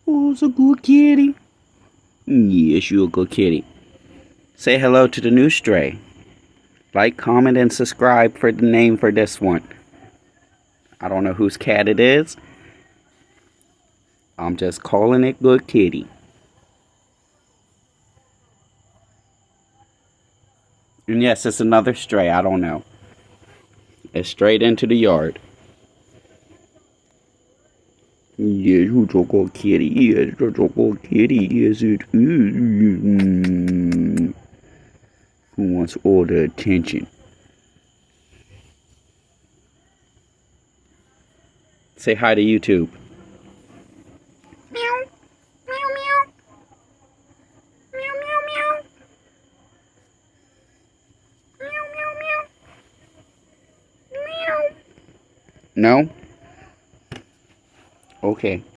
Oh, it's a good kitty. Yes, you're a good kitty. Say hello to the new stray. Like, comment, and subscribe for the name for this one. I don't know whose cat it is. I'm just calling it Good Kitty. And yes, it's another stray. I don't know. It's straight into the yard. Yes, who's a good kitty? Yes, it's a good kitty. Yes, it is. Who wants all the attention? Say hi to YouTube. Meow. Meow meow. Meow meow meow. Meow meow meow. Meow. No? Okay.